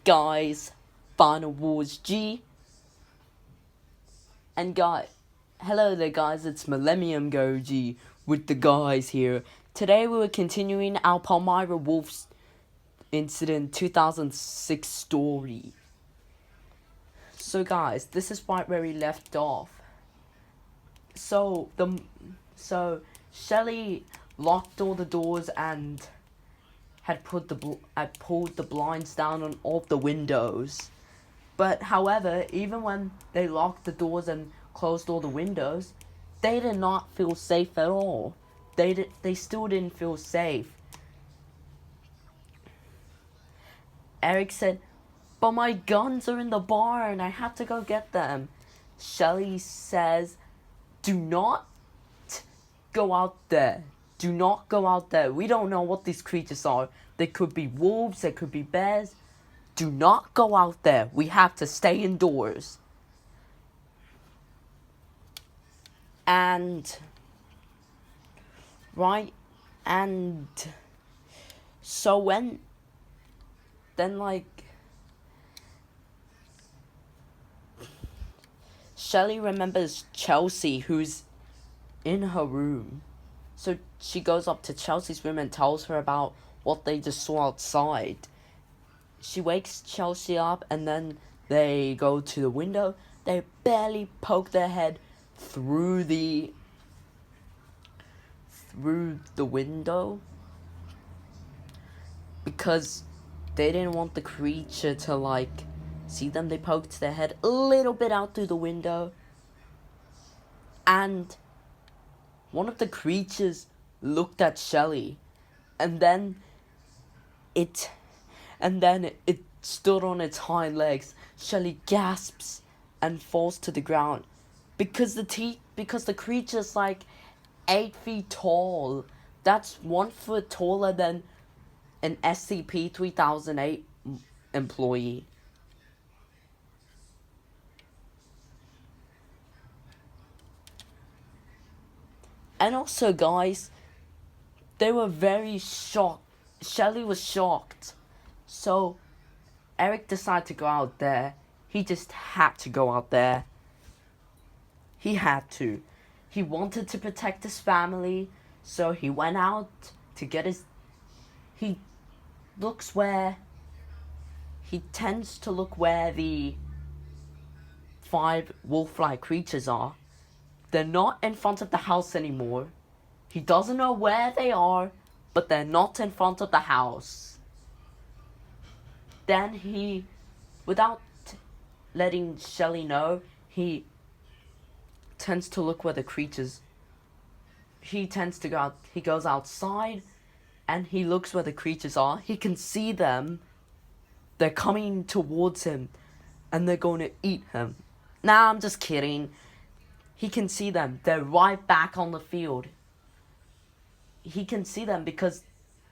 guys, Final Wars G. And hello there guys, it's Millennium Goji with the guys here. Today we were continuing our Palmyra Wolf incident 2006 story. So guys, this is right where we left off. So Shelly locked all the doors and had pulled the blinds down on all the windows. But however, even when they locked the doors and closed all the windows, they did not feel safe at all. They still didn't feel safe. Eric said, "But my guns are in the barn. I have to go get them." Shelly says, "Do not go out there. Do not go out there. We don't know what these creatures are. They could be wolves, they could be bears. Do not go out there. We have to stay indoors." And so Shelly remembers Chelsea, who's in her room. So she goes up to Chelsea's room and tells her about what they just saw outside. She wakes Chelsea up and then they go to the window. They barely poke their head through the window because they didn't want the creature to see them. They poked their head a little bit out through the window, and one of the creatures looked at Shelly, and then it stood on its hind legs. Shelly gasps and falls to the ground because the creature's 8 feet tall. That's 1 foot taller than an SCP-3008 employee. And also, guys, they were very shocked. Shelly was shocked. So Eric decided to go out there. He just had to go out there. He had to. He wanted to protect his family, so he went out to get his... He tends to look where the 5 wolf-like creatures are. They're not in front of the house anymore. He doesn't know where they are, but they're not in front of the house. Then he, without letting Shelly know, he tends to look where the creatures... He goes outside, and he looks where the creatures are. He can see them. They're coming towards him, and they're going to eat him. Nah, I'm just kidding. He can see them. They're right back on the field. He can see them because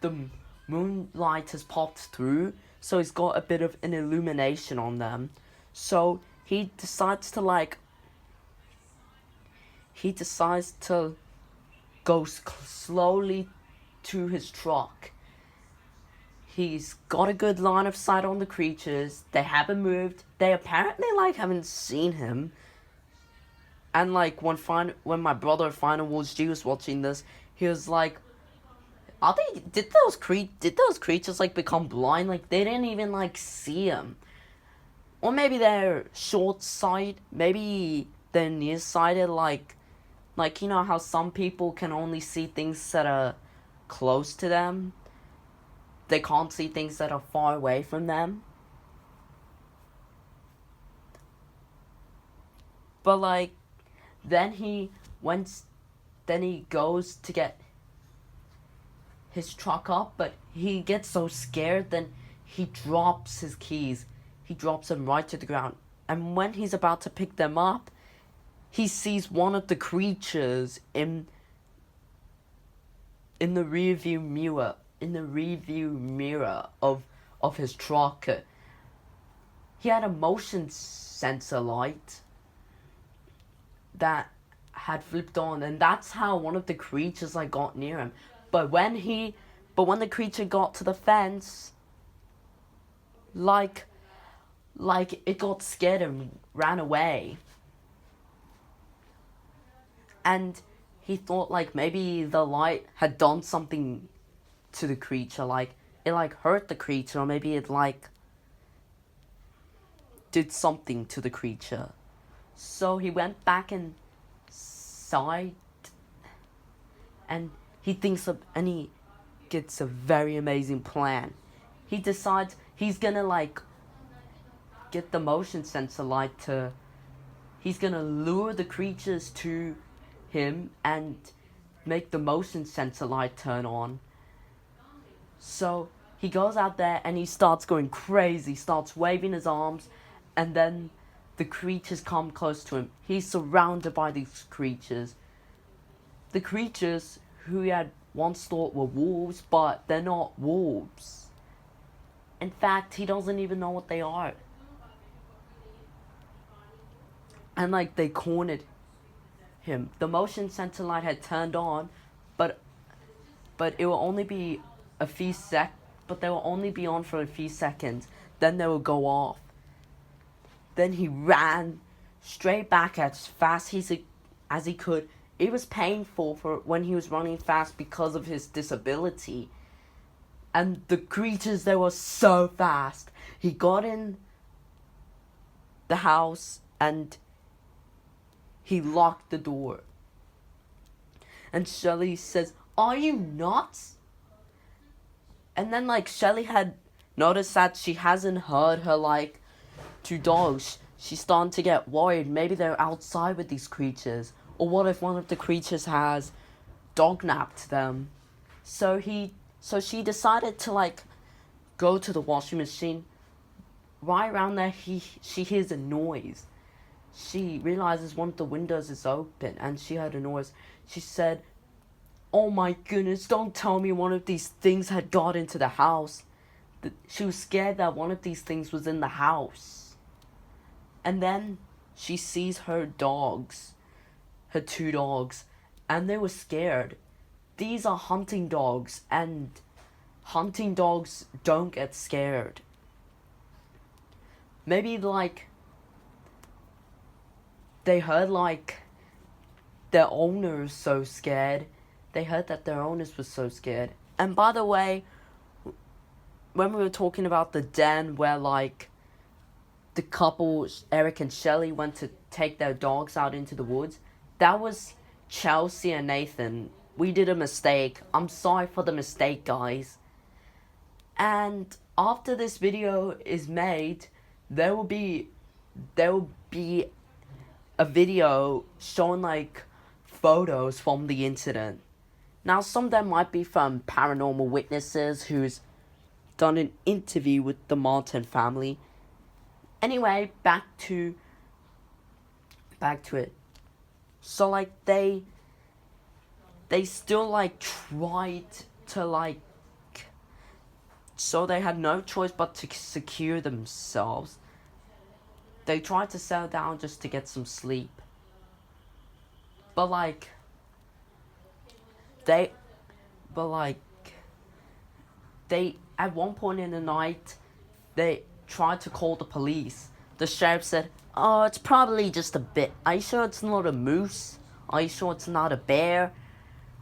the moonlight has popped through, so he's got a bit of an illumination on them. So he decides to go slowly to his truck. He's got a good line of sight on the creatures. They haven't moved. They apparently haven't seen him. And when my brother Final Wars G was watching this, he was like, did those creatures become blind? They didn't even see him. Or maybe they're short-sighted, maybe they're nearsighted, you know how some people can only see things that are close to them. They can't see things that are far away from them. But then he goes to get his truck up, but he gets so scared, then he drops his keys. He drops them right to the ground. And when he's about to pick them up, he sees one of the creatures in the rearview mirror of his truck. He had a motion sensor light that had flipped on, and that's how one of the creatures got near him. But when the creature got to the fence, like it got scared and ran away. And he thought like maybe the light had done something to the creature, like it like hurt the creature, or maybe it like did something to the creature. So he went back inside, and he gets a very amazing plan. He decides he's gonna like get the motion sensor light to, he's gonna lure the creatures to him and make the motion sensor light turn on. So he goes out there and he starts going crazy, starts waving his arms, and then the creatures come close to him. He's surrounded by these creatures. The creatures who he had once thought were wolves, but they're not wolves. In fact, he doesn't even know what they are. And like they cornered him. The motion sensor light had turned on, but it will only be but they will only be on for a few seconds. Then they will go off. Then he ran straight back as fast as he could. It was painful for when he was running fast because of his disability. And the creatures, they were so fast. He got in the house and he locked the door. And Shelly says, "Are you nuts?" And then like Shelly had noticed that she hasn't heard her like two dogs. She's starting to get worried. Maybe they're outside with these creatures. Or what if one of the creatures has dognapped them? So she decided to like go to the washing machine. Right around there, she hears a noise. She realizes one of the windows is open and she heard a noise. She said, "Oh my goodness, don't tell me one of these things had got into the house." She was scared that one of these things was in the house. And then she sees her dogs, her two dogs, and they were scared. These are hunting dogs, and hunting dogs don't get scared. Maybe like they heard like their owners so scared. They heard that their owners were so scared. And by the way, when we were talking about the den where like the couple, Eric and Shelly, went to take their dogs out into the woods, that was Chelsea and Nathan. We did a mistake. I'm sorry for the mistake, guys. And after this video is made, there will be a video showing like photos from the incident. Now, some of them might be from paranormal witnesses who's done an interview with the Martin family. Anyway, back to it. So like they still like tried to like, so they had no choice but to secure themselves. They tried to settle down just to get some sleep. But they at one point in the night, they tried to call the police. The sheriff said, "Oh, it's probably just a bit. Are you sure it's not a moose? Are you sure it's not a bear?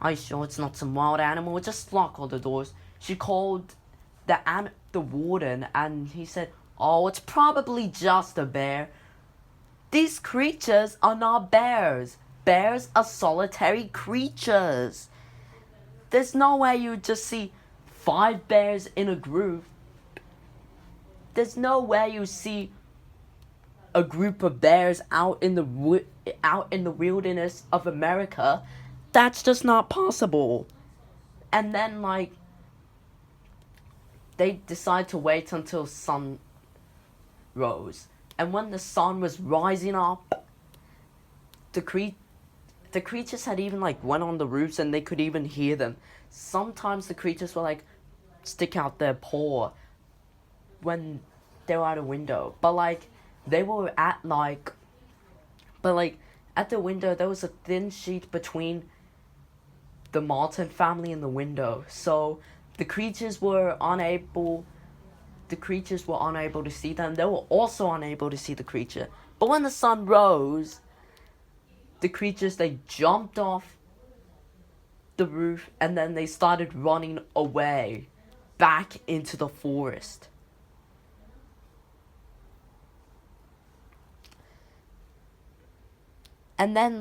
Are you sure it's not some wild animal? Just lock all the doors." She called the warden, and he said, "Oh, it's probably just a bear." These creatures are not bears. Bears are solitary creatures. There's no way you would just see 5 bears in a group. There's no way you see a group of bears out in the wilderness of America. That's just not possible. And then like they decide to wait until sun rose. And when the sun was rising up, the creatures had even like went on the roofs and they could even hear them. Sometimes the creatures were like stick out their paw when they were at a window. But like they were at at the window there was a thin sheet between the Martin family and the window. So the creatures were unable the creatures were unable to see them. They were also unable to see the creature. But when the sun rose, the creatures, they jumped off the roof and then they started running away back into the forest. And then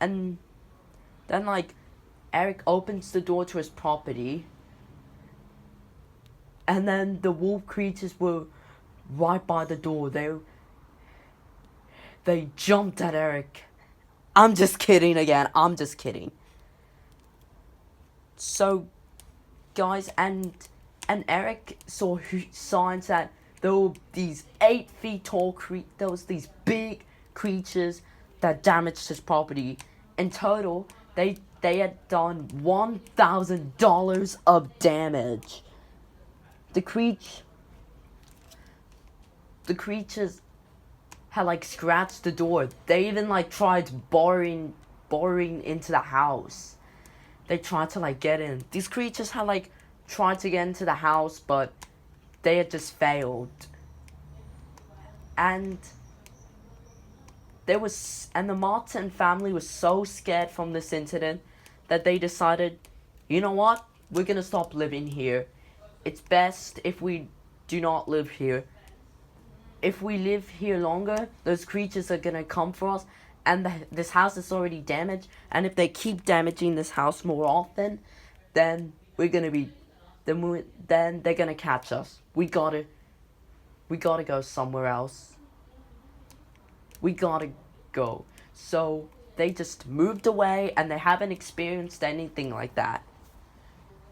and then Eric opens the door to his property, and then the wolf creatures were right by the door. They jumped at Eric. I'm just kidding again. I'm just kidding. So, guys, and Eric saw signs that there were these 8 feet tall there was these big creatures that damaged his property. In total, they had done $1,000 of damage. The creatures had scratched the door. They even tried boring into the house. They tried to get in. These creatures had tried to get into the house, but they had just failed. And the Martin family was so scared from this incident that they decided, you know what? We're gonna stop living here. It's best if we do not live here. If we live here longer, those creatures are gonna come for us, and this house is already damaged. And if they keep damaging this house more often, then then they're gonna catch us. We gotta go somewhere else. We gotta go. So they just moved away, and they haven't experienced anything like that.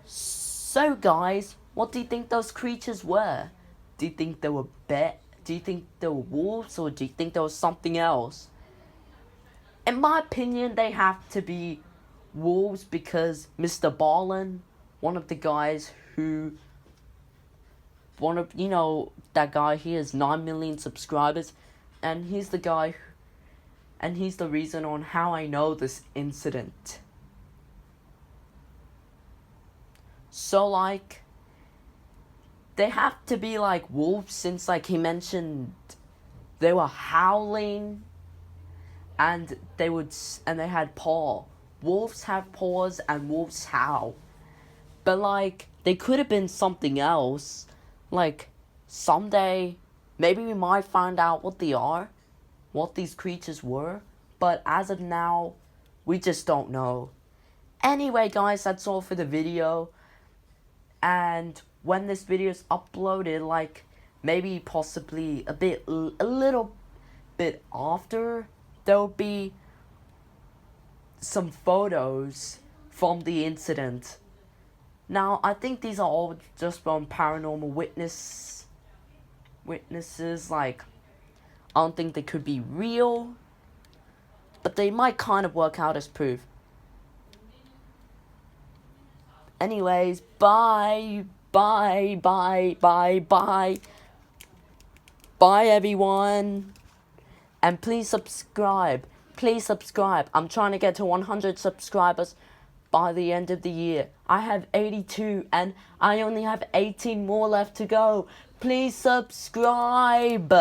So guys, what do you think those creatures were? Do you think they were Do you think they were wolves, or do you think there was something else? In my opinion, they have to be wolves, because Mr. Ballin, one of the guys who, that guy, he has 9 million subscribers, and he's the reason on how I know this incident. So they have to be wolves, since he mentioned they were howling, and they had paw. Wolves have paws and wolves howl. But they could have been something else. Someday maybe we might find out what they are, what these creatures were, but as of now, we just don't know. Anyway, guys, that's all for the video. And when this video is uploaded, maybe possibly a little bit after, there'll be some photos from the incident. Now, I think these are all just from paranormal witnesses. I don't think they could be real, but they might kind of work out as proof. Anyways, bye, everyone. And please subscribe. I'm trying to get to 100 subscribers by the end of the year. I have 82 and I only have 18 more left to go. Please subscribe.